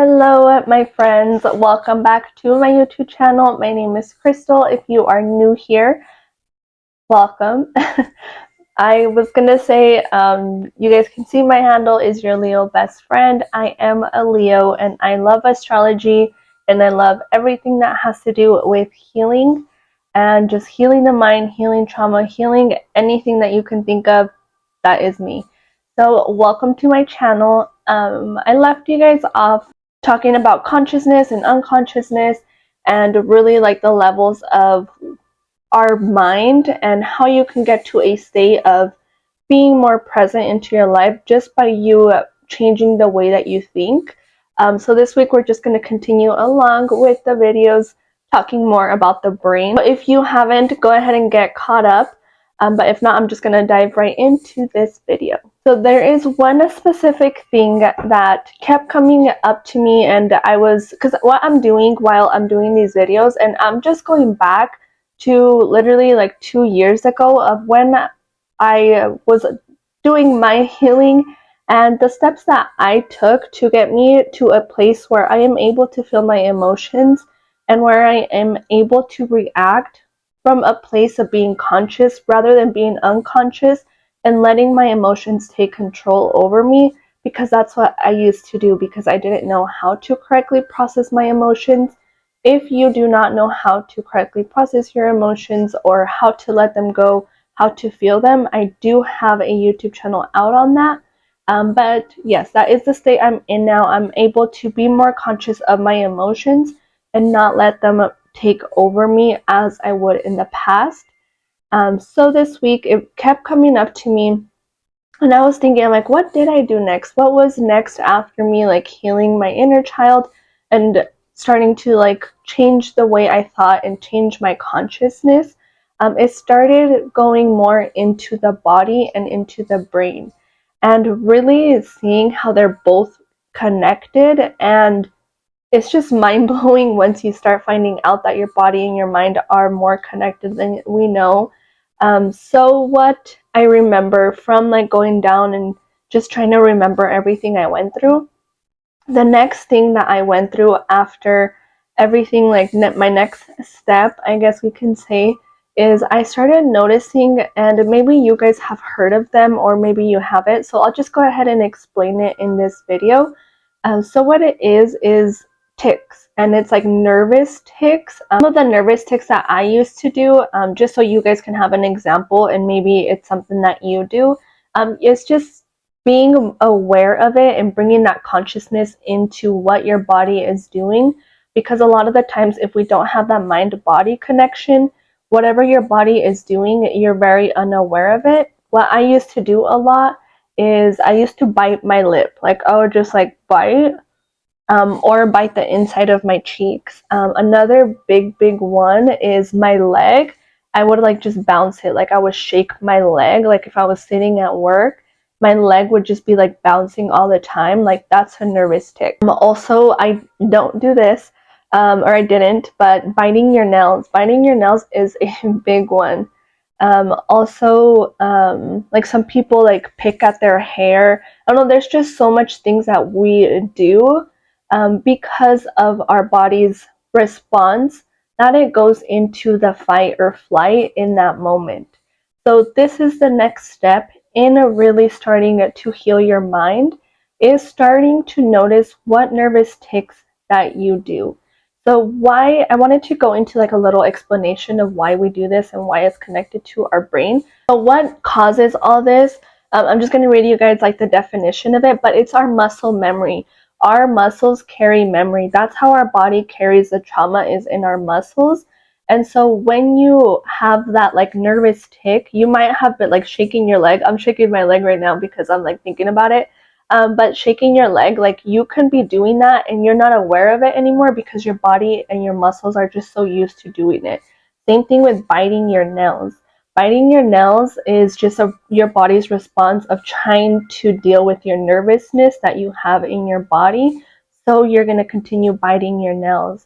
Hello, my friends. Welcome back to my YouTube channel. My name is Krystal. If you are new here, welcome. I was gonna say, you guys can see my handle is your Leo best friend. I am a Leo and I love astrology and I love everything that has to do with healing and just healing the mind, healing trauma, healing anything that you can think of. That is me. So welcome to my channel. I left you guys off talking about consciousness and unconsciousness and really like the levels of our mind and how you can get to a state of being more present into your life just by you changing the way that you think. So this week we're just going to continue along with the videos talking more about the brain. If you haven't, go ahead and get caught up. But if not, I'm just going to dive right into this video. So there is one specific thing that kept coming up to me, and because what I'm doing while I'm doing these videos, and I'm just going back to literally like 2 years ago of when I was doing my healing and the steps that I took to get me to a place where I am able to feel my emotions and where I am able to react from a place of being conscious rather than being unconscious and letting my emotions take control over me, because that's what I used to do because I didn't know how to correctly process my emotions. If you do not know how to correctly process your emotions or how to let them go, how to feel them, I do have a YouTube channel out on that. But yes, that is the state I'm in now. I'm able to be more conscious of my emotions and not let them take over me as I would in the past. So this week it kept coming up to me and I was thinking, like, what did I do next? What was next after me like healing my inner child and starting to like change the way I thought and change my consciousness? It started going more into the body and into the brain and really seeing how they're both connected. And it's just mind-blowing once you start finding out that your body and your mind are more connected than we know. So what I remember from like going down and just trying to remember everything I went through, the next thing that I went through after everything, like my next step, I guess we can say, is I started noticing, and maybe you guys have heard of them or maybe you haven't, so I'll just go ahead and explain it in this video. So what it is tics, and it's like nervous tics. Some of the nervous tics that I used to do, just so you guys can have an example and maybe it's something that you do, it's just being aware of it and bringing that consciousness into what your body is doing, because a lot of the times if we don't have that mind-body connection, whatever your body is doing, you're very unaware of it. What I used to do a lot is I used to bite my lip. Like I would just like bite or bite the inside of my cheeks. Another big one is my leg. I would like just bounce it. Like I would shake my leg. Like if I was sitting at work, my leg would just be like bouncing all the time. Like that's a nervous tic. Also, I don't do this, or I didn't, but biting your nails. Biting your nails is a big one. Also, like some people like pick at their hair. I don't know, there's just so much things that we do because of our body's response, that it goes into the fight or flight in that moment. So this is the next step in really starting to heal your mind, is starting to notice what nervous tics that you do. So why I wanted to go into like a little explanation of why we do this and why it's connected to our brain. So what causes all this? I'm just going to read you guys like the definition of it, but it's our muscle memory. Our muscles carry memory. That's how our body carries the trauma, is in our muscles. And so when you have that like nervous tic, you might have been like shaking your leg. I'm shaking my leg right now because I'm like thinking about it. But shaking your leg, like you can be doing that and you're not aware of it anymore because your body and your muscles are just so used to doing it. Same thing with biting your nails. Biting your nails is just your body's response of trying to deal with your nervousness that you have in your body. So you're going to continue biting your nails.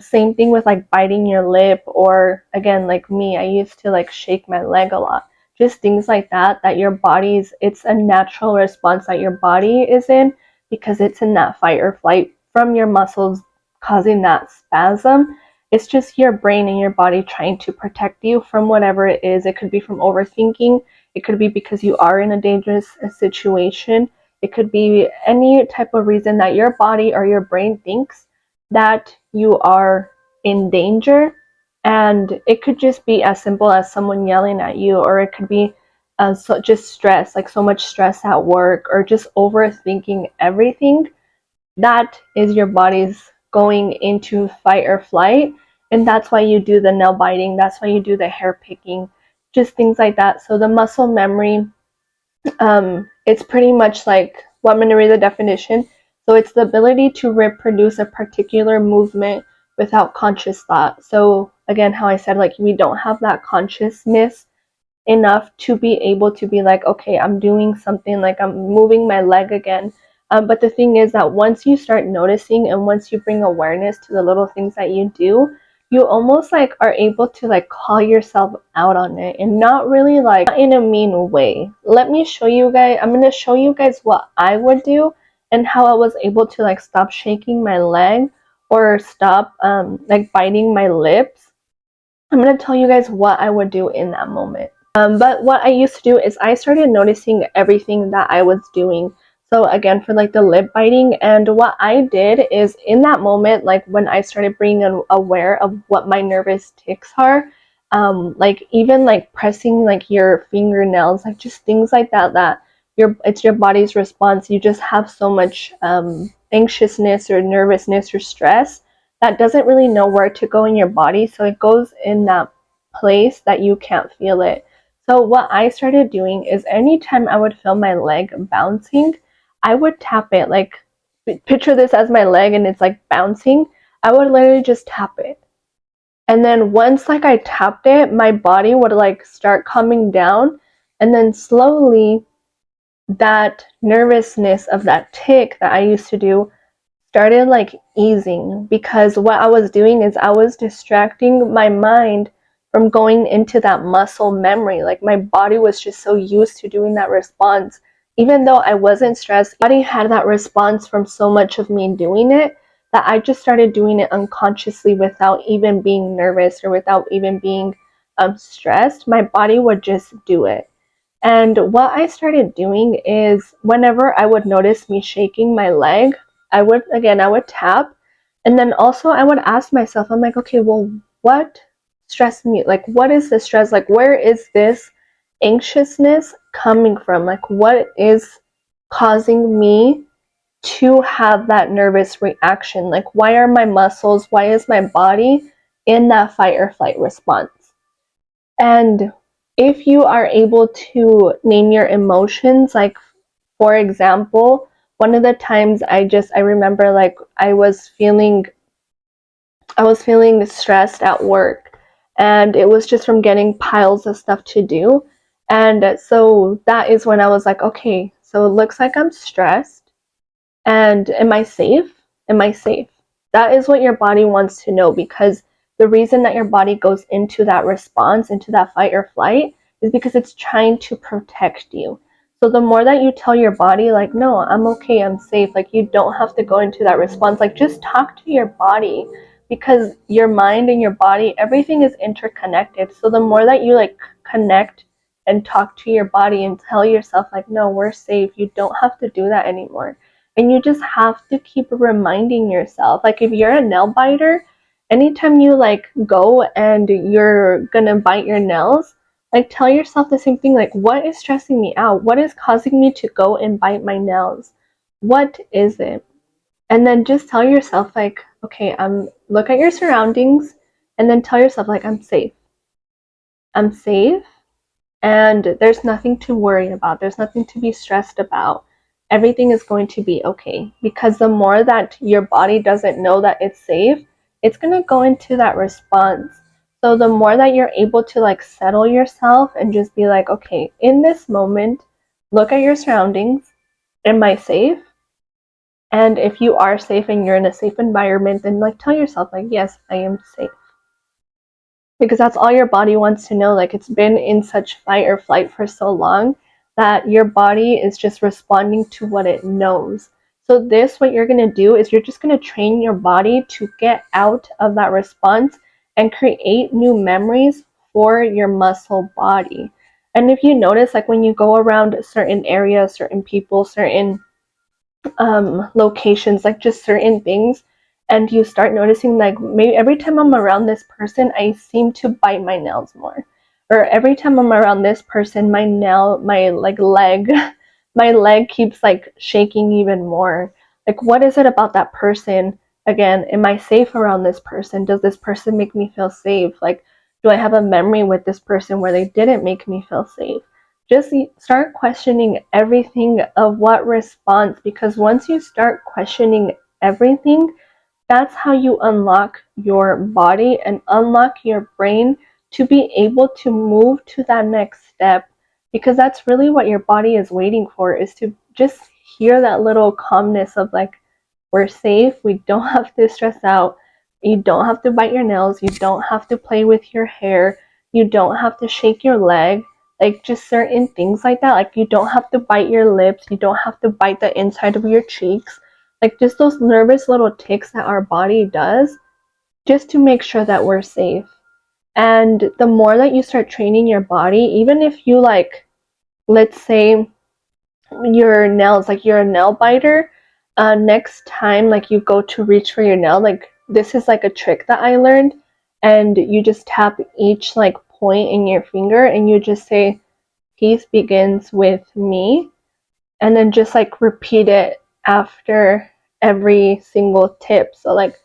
Same thing with like biting your lip, or again, like me, I used to like shake my leg a lot. Just things like that, that your body's, it's a natural response that your body is in because it's in that fight or flight from your muscles causing that spasm. It's just your brain and your body trying to protect you from whatever it is. It could be from overthinking. It could be because you are in a dangerous situation. It could be any type of reason that your body or your brain thinks that you are in danger. And it could just be as simple as someone yelling at you, or it could be just stress, like so much stress at work, or just overthinking everything. That is your body's going into fight or flight. And that's why you do the nail biting. That's why you do the hair picking, just things like that. So the muscle memory, it's pretty much like, well, I'm going to read the definition. So it's the ability to reproduce a particular movement without conscious thought. So again, how I said, like, we don't have that consciousness enough to be able to be like, okay, I'm doing something, like I'm moving my leg again. But the thing is that once you start noticing and once you bring awareness to the little things that you do, you almost like are able to like call yourself out on it, and not really like in a mean way. Let me show you guys, I'm going to show you guys what I would do and how I was able to like stop shaking my leg or stop like biting my lips. I'm going to tell you guys what I would do in that moment. But what I used to do is I started noticing everything that I was doing. So again, for like the lip biting, and what I did is in that moment, like when I started being aware of what my nervous tics are, like even like pressing like your fingernails, like just things like that, that it's your body's response. You just have so much anxiousness or nervousness or stress that doesn't really know where to go in your body. So it goes in that place that you can't feel it. So what I started doing is anytime I would feel my leg bouncing, I would tap it. Like, picture this as my leg and it's like bouncing. I would literally just tap it. And then once like I tapped it, my body would like start calming down, and then slowly that nervousness of that tic that I used to do started like easing, because what I was doing is I was distracting my mind from going into that muscle memory. Like my body was just so used to doing that response. Even though I wasn't stressed, my body had that response from so much of me doing it, that I just started doing it unconsciously without even being nervous or without even being stressed. My body would just do it. And what I started doing is whenever I would notice me shaking my leg, I would tap. And then also I would ask myself, I'm like, okay, well, what stressed me? Like, what is the stress? Like, where is this anxiousness coming from? Like, what is causing me to have that nervous reaction? Like, why are my muscles, why is my body in that fight or flight response? And if you are able to name your emotions, like for example, one of the times I remember like I was feeling stressed at work, and it was just from getting piles of stuff to do. And so that is when I was like, okay, so it looks like I'm stressed. And am I safe? Am I safe? That is what your body wants to know, because the reason that your body goes into that response, into that fight or flight, is because it's trying to protect you. So the more that you tell your body, like, no, I'm okay, I'm safe, like, you don't have to go into that response, like, just talk to your body, because your mind and your body, everything is interconnected. So the more that you, like, connect and talk to your body and tell yourself, like, no, we're safe, you don't have to do that anymore. And you just have to keep reminding yourself. Like if you're a nail biter, anytime you like go and you're gonna bite your nails, like tell yourself the same thing. Like, what is stressing me out? What is causing me to go and bite my nails? What is it? And then just tell yourself like, okay, look at your surroundings, and then tell yourself like, I'm safe. I'm safe, and there's nothing to worry about. There's nothing to be stressed about. Everything is going to be okay, because the more that your body doesn't know that it's safe, it's going to go into that response. So the more that you're able to like settle yourself and just be like, okay, in this moment, look at your surroundings. Am I safe? And if you are safe and you're in a safe environment, then like tell yourself like, yes, I am safe. Because that's all your body wants to know. Like, it's been in such fight or flight for so long that your body is just responding to what it knows. So this, what you're going to do is you're just going to train your body to get out of that response and create new memories for your muscle body. And if you notice, like when you go around certain areas, certain people, certain locations, like just certain things, and you start noticing like maybe every time I'm around this person, I seem to bite my nails more, or every time I'm around this person, my like leg, my leg keeps like shaking even more. Like, what is it about that person? Again, am I safe around this person? Does this person make me feel safe? Like, do I have a memory with this person where they didn't make me feel safe? Just start questioning everything of what response, because once you start questioning everything, that's how you unlock your body and unlock your brain to be able to move to that next step, because that's really what your body is waiting for, is to just hear that little calmness of like, we're safe, we don't have to stress out, you don't have to bite your nails, you don't have to play with your hair, you don't have to shake your leg, like just certain things like that. Like you don't have to bite your lips, you don't have to bite the inside of your cheeks, like just those nervous little ticks that our body does just to make sure that we're safe. And the more that you start training your body, even if you like, let's say your nails, like you're a nail biter, next time like you go to reach for your nail, like this is like a trick that I learned, and you just tap each like point in your finger and you just say, peace begins with me, and then just like repeat it after every single tip. So like,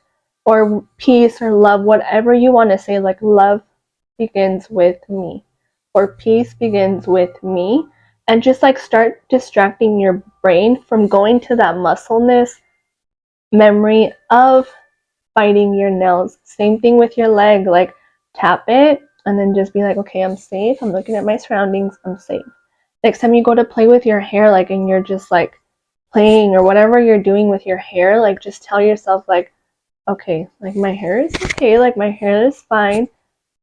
or peace or love, whatever you want to say, like love begins with me, or peace begins with me, and just like start distracting your brain from going to that muscleness memory of biting your nails. Same thing with your leg, like tap it and then just be like, okay, I'm safe, I'm looking at my surroundings, I'm safe. Next time you go to play with your hair, like, and you're just like playing or whatever you're doing with your hair, like just tell yourself like, okay, like my hair is okay, like my hair is fine,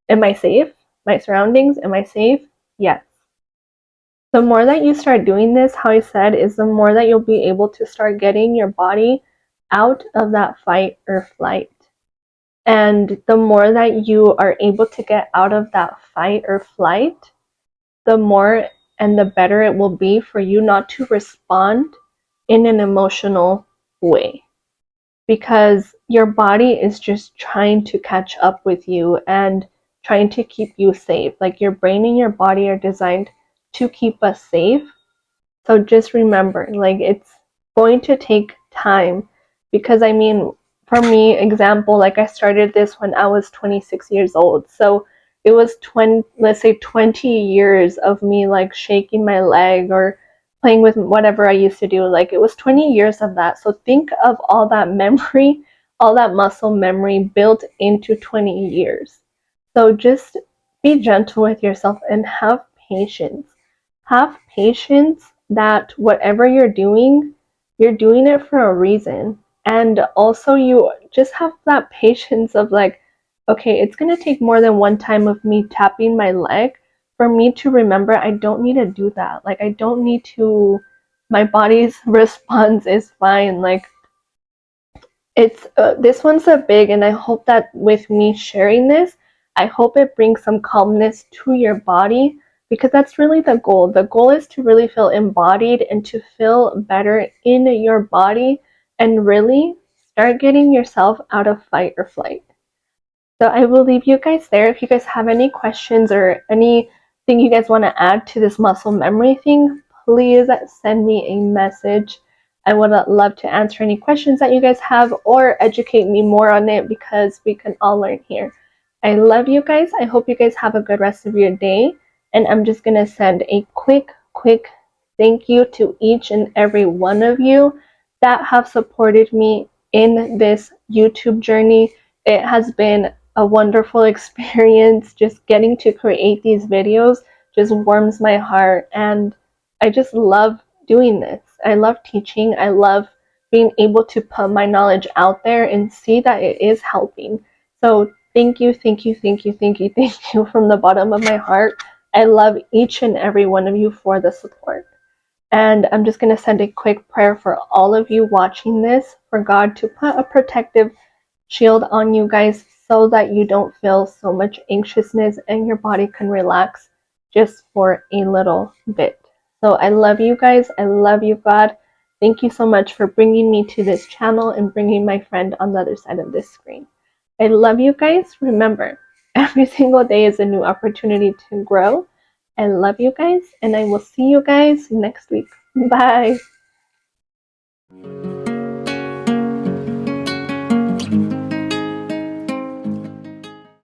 am I safe? My surroundings, am I safe? Yes. The more that you start doing this, how I said, is the more that you'll be able to start getting your body out of that fight or flight. And the more that you are able to get out of that fight or flight, the more and the better it will be for you not to respond in an emotional way, because your body is just trying to catch up with you and trying to keep you safe. Like your brain and your body are designed to keep us safe. So just remember, like it's going to take time, because I mean, for me, example, like I started this when I was 26 years old. So it was 20, let's say 20 years of me like shaking my leg or playing with whatever I used to do. Like it was 20 years of that. So think of all that memory, all that muscle memory built into 20 years. So just be gentle with yourself and have patience. Have patience that whatever you're doing it for a reason. And also, you just have that patience of like, okay, it's going to take more than one time of me tapping my leg for me to remember I don't need to do that. Like, I don't need to, my body's response is fine. Like, it's this one's a big, and I hope that with me sharing this, I hope it brings some calmness to your body, because that's really the goal. The goal is to really feel embodied and to feel better in your body and really start getting yourself out of fight or flight. So I will leave you guys there. If you guys have any questions or anything you guys want to add to this muscle memory thing, please send me a message. I would love to answer any questions that you guys have or educate me more on it, because we can all learn here. I love you guys. I hope you guys have a good rest of your day. And I'm just going to send a quick thank you to each and every one of you that have supported me in this YouTube journey. It has been a wonderful experience. Just getting to create these videos just warms my heart, and I just love doing this. I love teaching. I love being able to put my knowledge out there and see that it is helping. So thank you from the bottom of my heart. I love each and every one of you for the support. And I'm just going to send a quick prayer for all of you watching this, for God to put a protective shield on you guys so that you don't feel so much anxiousness and your body can relax just for a little bit. So I love you guys. I love you, God. Thank you so much for bringing me to this channel and bringing my friend on the other side of this screen. I love you guys. Remember, every single day is a new opportunity to grow. I love you guys, and I will see you guys next week. Bye.